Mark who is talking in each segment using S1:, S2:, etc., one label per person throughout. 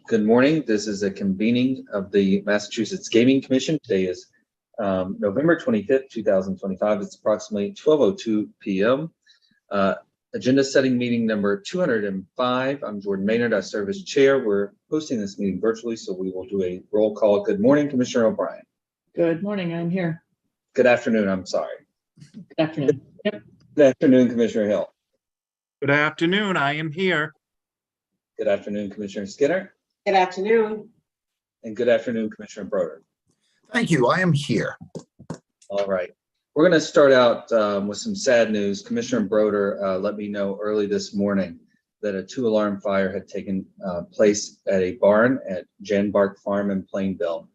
S1: Good morning. This is a convening of the Massachusetts Gaming Commission. Today is November 25th, 2025. It's approximately 12:02 p.m. Agenda setting meeting number 205. I'm Jordan Maynard. I serve as chair. We're hosting this meeting virtually, so we will do a roll call. Good morning, Commissioner O'Brien.
S2: Good morning. I'm here.
S1: Good afternoon. I'm sorry.
S2: Good afternoon. Yep.
S1: Good afternoon, Commissioner Hill.
S3: Good afternoon. I am here.
S1: Good afternoon, Commissioner Skinner.
S4: Good afternoon.
S1: And good afternoon, Commissioner Broder.
S5: Thank you. I am here.
S1: All right. We're going to start out with some sad news. Commissioner Broder let me know early this morning that a 2-alarm fire had taken place at a barn at Jan Bark Farm in Plainville.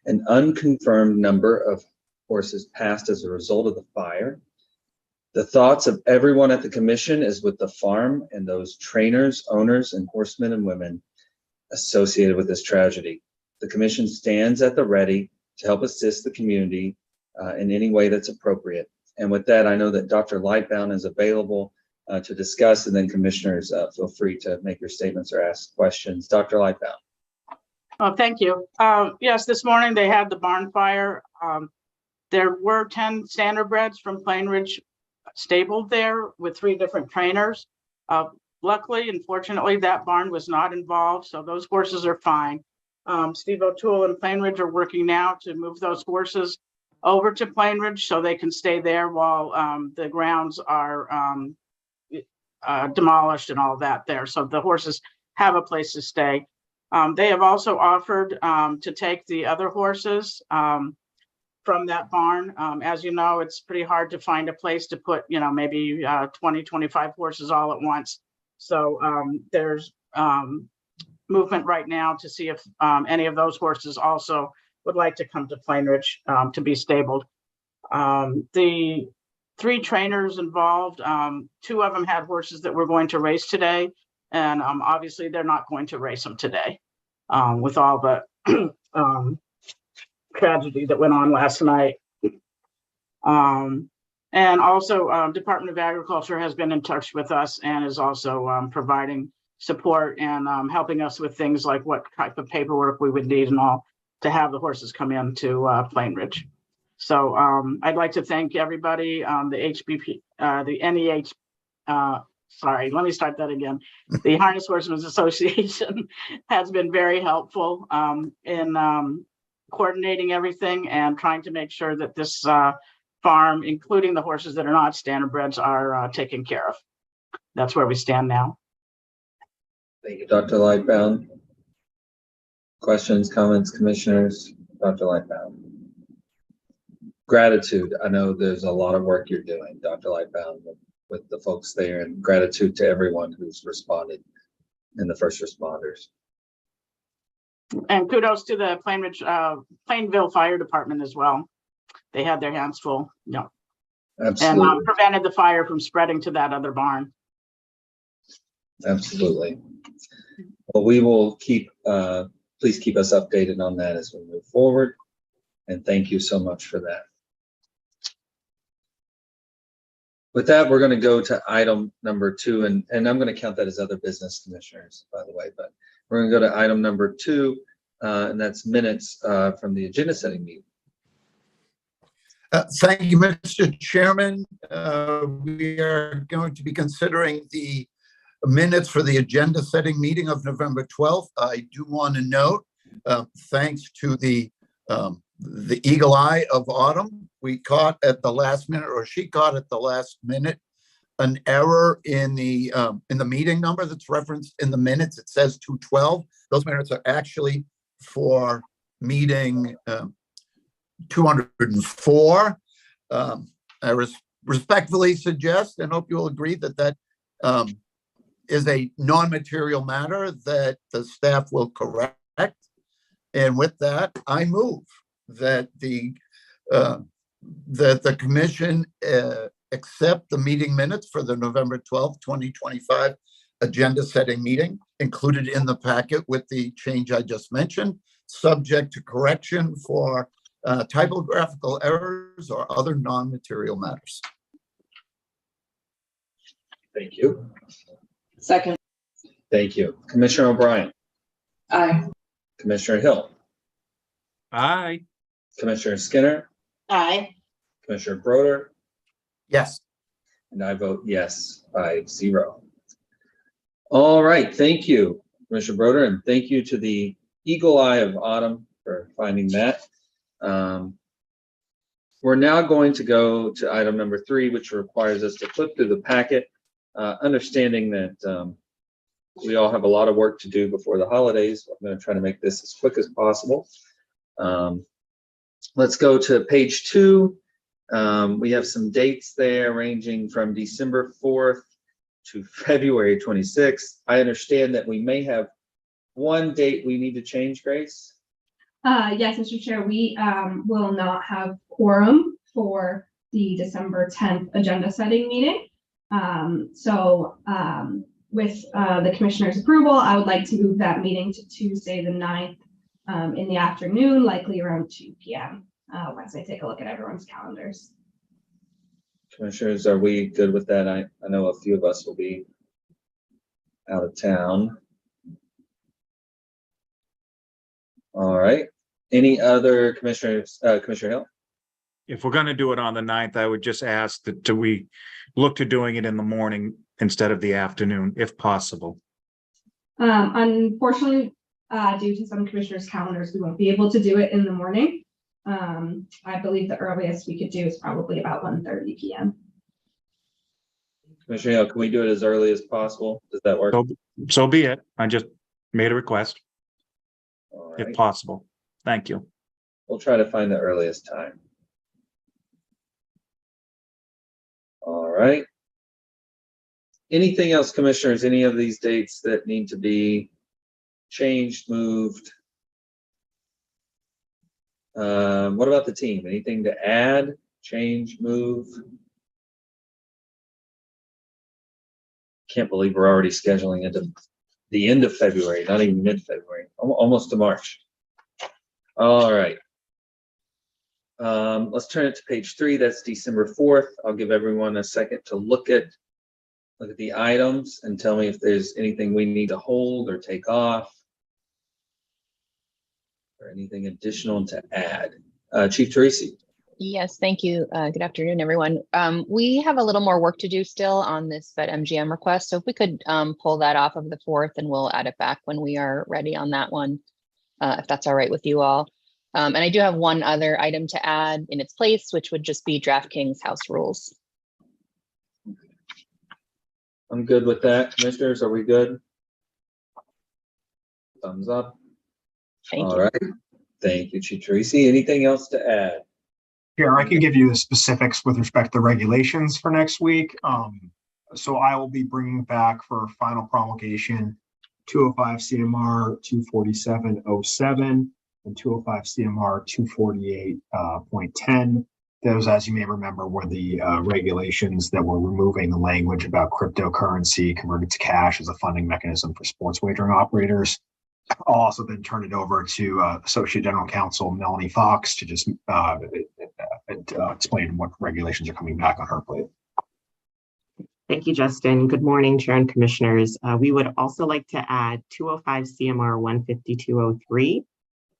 S1: An unconfirmed number of horses passed as a result of the fire. The thoughts of everyone at the commission is with the farm and those trainers, owners, and horsemen and women associated with this tragedy. The commission stands at the ready to help assist the community in any way that's appropriate. And with that, I know that Dr. Lightbound is available to discuss, and then commissioners feel free to make your statements or ask questions. Dr. Lightbound.
S6: Oh, thank you. Yes, this morning they had the barn fire. There were 10 standardbreds from Plain Ridge stabled there with 3 different trainers. Luckily and fortunately, that barn was not involved, so those horses are fine. Steve O'Toole and Plain Ridge are working now to move those horses over to Plain Ridge so they can stay there while the grounds are demolished and all that there. So the horses have a place to stay. They have also offered to take the other horses from that barn. As you know, it's pretty hard to find a place to put, maybe 20, 25 horses all at once. So there's movement right now to see if any of those horses also would like to come to Plain Ridge to be stabled. The 3 trainers involved, 2 of them had horses that were going to race today. And obviously they're not going to race them today with all the tragedy that went on last night. And also Department of Agriculture has been in touch with us and is also providing support and helping us with things like what type of paperwork we would need and all to have the horses come in to Plain Ridge. So I'd like to thank everybody, the HBP, the NEH, sorry, let me start that again. The Harness Horsemen's Association has been very helpful in coordinating everything and trying to make sure that this farm, including the horses that are not standardbreds, are taken care of. That's where we stand now.
S1: Thank you, Dr. Lightbound. Questions, comments, commissioners? Dr. Lightbound. Gratitude. I know there's a lot of work you're doing, Dr. Lightbound, with the folks there, and gratitude to everyone who's responded and the first responders.
S6: And kudos to the Plainville Fire Department as well. They had their hands full,
S1: Absolutely.
S6: And prevented the fire from spreading to that other barn.
S1: Absolutely. Well, we will please keep us updated on that as we move forward. And thank you so much for that. With that, we're going to go to item number 2, and I'm going to count that as other business, commissioners, by the way, but we're going to go to item number 2, and that's minutes from the agenda setting meeting.
S5: Thank you, Mr. Chairman. We are going to be considering the minutes for the agenda setting meeting of November 12th. I do want to note, thanks to the eagle eye of Autumn, we caught at the last minute, or she caught at the last minute, an error in the meeting number that's referenced in the minutes. It says 212. Those minutes are actually for meeting 204. I respectfully suggest and hope you will agree that that is a non-material matter that the staff will correct. And with that, I move that the commission accept the meeting minutes for the November 12th, 2025 agenda setting meeting included in the packet with the change I just mentioned, subject to correction for typographical errors or other non-material matters.
S1: Thank you.
S4: Second.
S1: Thank you. Commissioner O'Brien.
S2: Aye.
S1: Commissioner Hill,
S3: Aye.
S1: Commissioner Skinner,
S6: Aye.
S1: Commissioner Broder,
S5: Yes.
S1: and I vote yes, 5-0. All right, thank you, Commissioner Broder, and thank you to the Eagle Eye of Autumn for finding that. We're now going to go to item number 3, which requires us to flip through the packet, understanding that we all have a lot of work to do before the holidays. I'm going to try to make this as quick as possible. Let's go to page 2. We have some dates there ranging from December 4th to February 26th. I understand that we may have one date we need to change, Grace.
S4: Yes, Mr. Chair, we will not have quorum for the December 10th agenda setting meeting. With the commissioner's approval, I would like to move that meeting to Tuesday, the 9th in the afternoon, likely around 2 p.m. Once I take a look at everyone's calendars.
S1: Commissioners, are we good with that? I know a few of us will be out of town. All right. Any other commissioners? Commissioner Hill?
S3: If we're going to do it on the 9th, I would just ask that we look to doing it in the morning instead of the afternoon, if possible.
S4: Unfortunately, due to some commissioners' calendars, we won't be able to do it in the morning. I believe the earliest we could do is probably about 1:30 p.m.
S1: Commissioner Hill, can we do it as early as possible? Does that work?
S3: So be it. I just made a request,
S1: All
S3: if
S1: right.
S3: possible. Thank you.
S1: We'll try to find the earliest time. All right. Anything else, commissioners? Any of these dates that need to be changed, moved? What about the team? Anything to add, change, move? Can't believe we're already scheduling into the end of February, not even mid-February, almost to March. All right. Let's turn it to page 3. That's December 4th. I'll give everyone a second to look at the items and tell me if there's anything we need to hold or take off or anything additional to add. Chief Teresi.
S7: Yes, thank you. Good afternoon, everyone. We have a little more work to do still on this BetMGM request. So if we could pull that off of the 4th, and we'll add it back when we are ready on that one, if that's all right with you all. And I do have one other item to add in its place, which would just be DraftKings house rules.
S1: I'm good with that. Commissioners, are we good? Thumbs up.
S7: Thank
S1: All
S7: you.
S1: right. Thank you, Chief Teresi. Anything else to add?
S8: Yeah, I can give you the specifics with respect to regulations for next week. So I will be bringing back for final promulgation 205 CMR 247.07 and 205 CMR 248.10. Those, as you may remember, were the regulations that were removing the language about cryptocurrency converted to cash as a funding mechanism for sports wagering operators. I'll also then turn it over to Associate General Counsel Melanie Fox to just explain what regulations are coming back on her plate.
S9: Thank you, Justin. Good morning, Chair and Commissioners. We would also like to add 205 CMR 15203,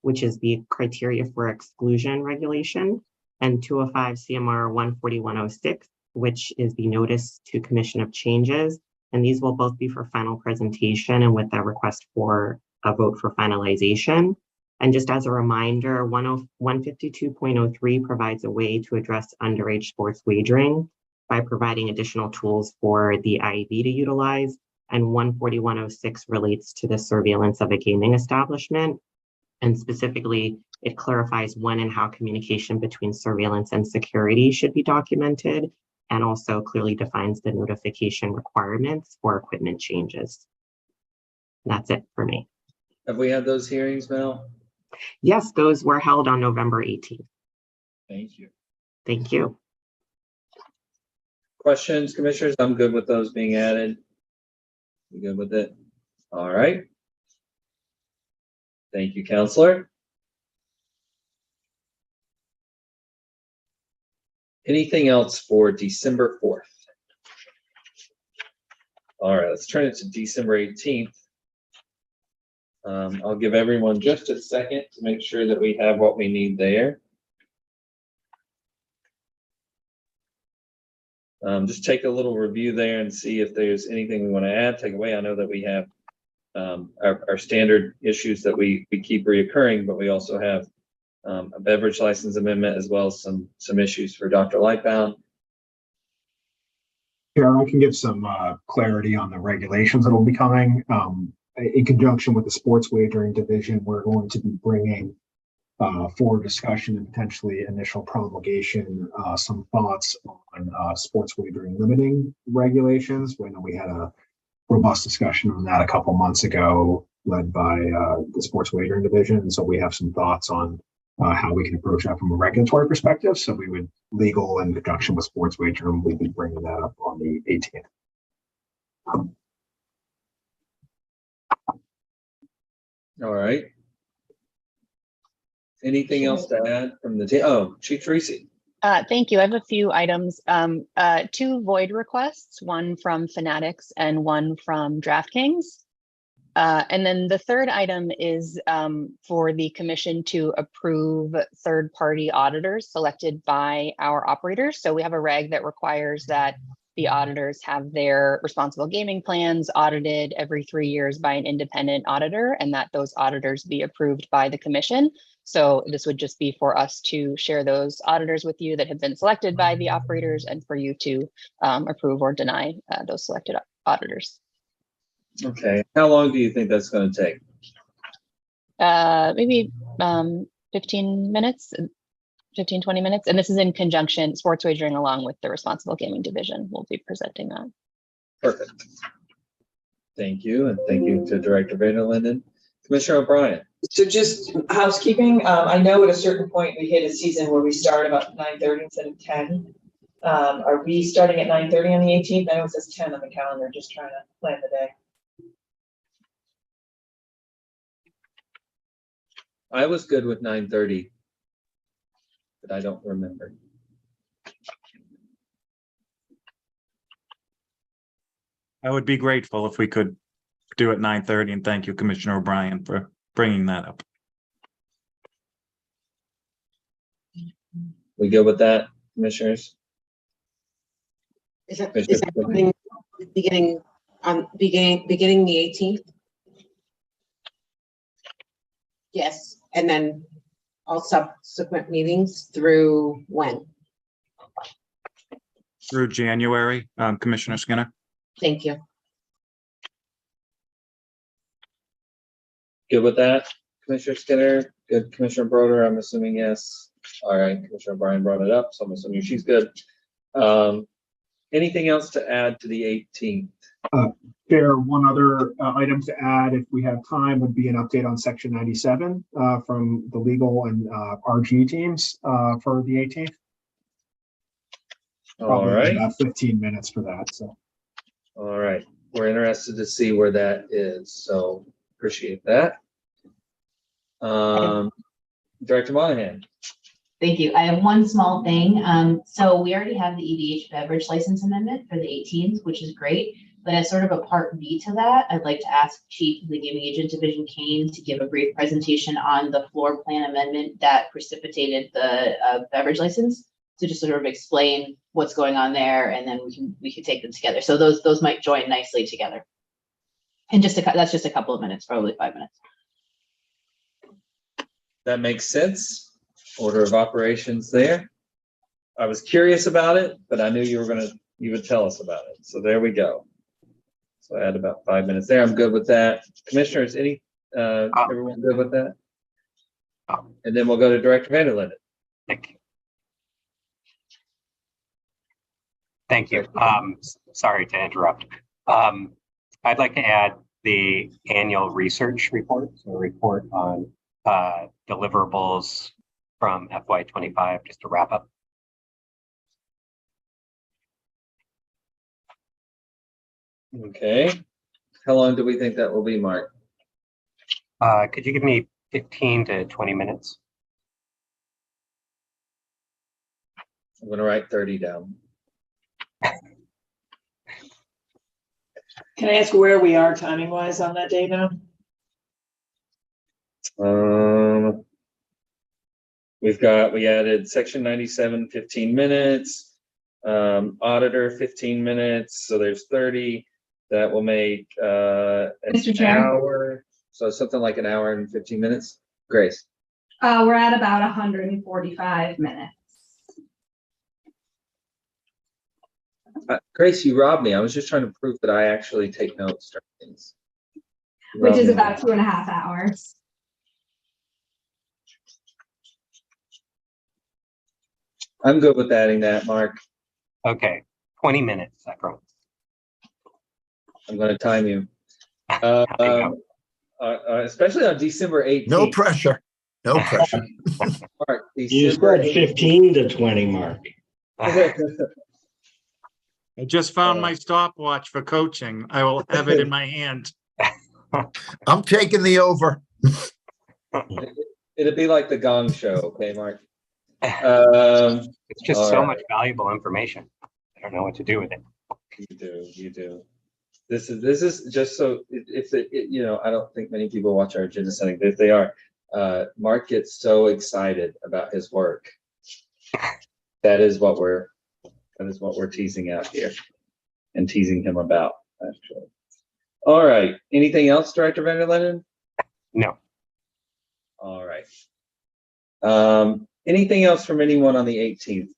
S9: which is the criteria for exclusion regulation, and 205 CMR 14106, which is the notice to commission of changes. And these will both be for final presentation and with a request for a vote for finalization. And just as a reminder, 152.03 provides a way to address underage sports wagering by providing additional tools for the IAB to utilize. And 14106 relates to the surveillance of a gaming establishment. And specifically, it clarifies when and how communication between surveillance and security should be documented, and also clearly defines the notification requirements for equipment changes. That's it for me.
S1: Have we had those hearings, Mel?
S9: Yes, those were held on November 18th.
S1: Thank you.
S9: Thank you.
S1: Questions, commissioners? I'm good with those being added. You good with it? All right. Thank you, Counselor. Anything else for December 4th? All right, let's turn it to December 18th. I'll give everyone just a second to make sure that we have what we need there. Just take a little review there and see if there's anything we want to add, take away. I know that we have our standard issues that we keep reoccurring, but we also have a beverage license amendment as well as some issues for Dr. Lightbound.
S8: Chair, I can give some clarity on the regulations that will be coming. In conjunction with the sports wagering division, we're going to be bringing for discussion and potentially initial promulgation some thoughts on sports wagering limiting regulations. When we had a robust discussion on that a couple months ago, led by the sports wagering division. So we have some thoughts on how we can approach that from a regulatory perspective. So we would legal in conjunction with sports wagering, we'd be bringing that up on the 18th.
S1: All right. Anything else to add from the team? Oh, Chief Tracy.
S7: Thank you. I have a few items. 2 void requests, one from Fanatics and one from DraftKings. And then the third item is for the commission to approve third-party auditors selected by our operators. So we have a reg that requires that the auditors have their responsible gaming plans audited every 3 years by an independent auditor, and that those auditors be approved by the commission. So this would just be for us to share those auditors with you that have been selected by the operators, and for you to approve or deny those selected auditors.
S1: Okay. How long do you think that's going to take?
S7: Maybe 15 minutes, 15, 20 minutes. And this is in conjunction, sports wagering along with the responsible gaming division. We'll be presenting that.
S1: Perfect. Thank you. And thank you to Director Vanderlinden. Commissioner O'Brien.
S10: So just housekeeping, I know at a certain point we hit a season where we start about 9:30 instead of 10. Are we starting at 9:30 on the 18th? I know it says 10 on the calendar, just trying to plan the day.
S1: I was good with 9:30, but I don't remember.
S3: I would be grateful if we could do it 9:30, and thank you, Commissioner O'Brien, for bringing that up.
S1: We good with that, commissioners?
S11: Is that something beginning the 18th? Yes, and then all subsequent meetings through when?
S3: Through January, Commissioner Skinner.
S11: Thank you.
S1: Good with that, Commissioner Skinner? Good, Commissioner Broder? I'm assuming yes. All right, Commissioner O'Brien brought it up, so I'm assuming she's good. Anything else to add to the 18th?
S8: Chair, one other item to add, if we have time, would be an update on Section 97 from the legal and RG teams for the 18th.
S1: All
S8: Probably
S1: right.
S8: about 15 minutes for that. So.
S1: All right. We're interested to see where that is. So appreciate that. Director Monahan.
S12: Thank you. I have one small thing. So we already have the EDH beverage license amendment for the 18th, which is great. But as sort of a part B to that, I'd like to ask Chief of the Gaming Agent Division Kane to give a brief presentation on the floor plan amendment that precipitated the beverage license. To just sort of explain what's going on there, and then we can take them together. So those might join nicely together. And that's just a couple of minutes, probably 5 minutes.
S1: That makes sense. Order of operations there. I was curious about it, but I knew you would tell us about it. So there we go. So I had about 5 minutes there. I'm good with that. Commissioners, everyone good with that? And then we'll go to Director Vanderlinden.
S13: Thank you. Thank you. Sorry to interrupt. I'd like to add the annual research report, so a report on deliverables from FY25, just to wrap up.
S1: Okay. How long do we think that will be, Mark?
S13: Could you give me 15 to 20 minutes?
S1: I'm going to write 30 down.
S10: Can I ask where we are timing wise on that day now?
S1: We added section 97, 15 minutes, auditor 15 minutes, so there's 30. That will make an
S4: Mr. Chair?
S1: hour, so something like an hour and 15 minutes. Grace.
S4: We're at about 145 minutes.
S1: Grace, you robbed me. I was just trying to prove that I actually take notes during things. You
S4: Which
S1: robbed
S4: is
S1: me.
S4: about 2.5 hours.
S1: I'm good with adding that, Mark.
S13: Okay, 20 minutes, I promise.
S1: I'm going to time you.
S13: There you
S1: Especially on December 18th.
S5: No pressure. No pressure.
S1: Mark,
S14: You
S1: December
S14: said 15 to 20, Mark.
S13: go.
S1: 18th.
S3: I just found my stopwatch for coaching. I will have it in my hand.
S5: I'm taking the over.
S1: It'll be like the Gong Show, okay, Mark?
S13: It's just
S1: all
S13: so
S1: right.
S13: much valuable information. I don't know what to do with it.
S1: You do. This is just so if I don't think many people watch our agenda setting, but if they are, Mark gets so excited about his work. That is what we're teasing out here and teasing him about, actually. All right. Anything else, Director Van der Linden?
S13: No.
S1: All right. Anything else from anyone on the 18th?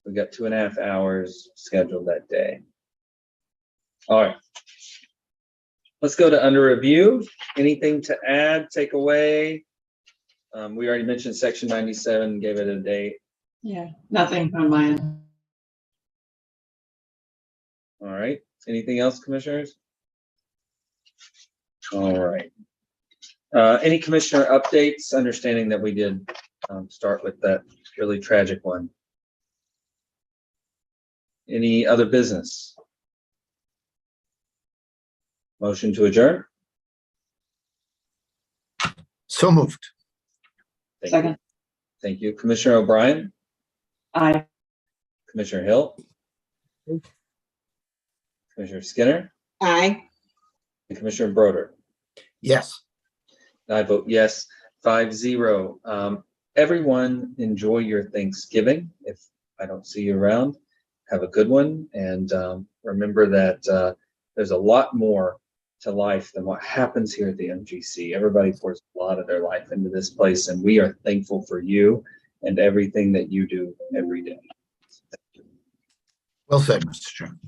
S1: We've got 2.5 hours scheduled that day. All right. Let's go to under review. Anything to add, take away? We already mentioned section 97, gave it a date.
S2: Yeah, nothing on my end.
S1: All right. Anything else, commissioners? All right. Any commissioner updates, understanding that we did start with that really tragic one? Any other business? Motion to adjourn?
S5: So moved.
S1: Thank
S2: Second.
S1: you. Thank you. Commissioner O'Brien?
S2: Aye.
S1: Commissioner Hill? Commissioner Skinner?
S11: Aye.
S1: And Commissioner Broder?
S5: Yes.
S1: I vote yes, 5-0. Everyone enjoy your Thanksgiving. If I don't see you around, have a good one. And remember that there's a lot more to life than what happens here at the MGC. Everybody pours a lot of their life into this place, and we are thankful for you and everything that you do every day.
S5: Well said, Mr. Chairman.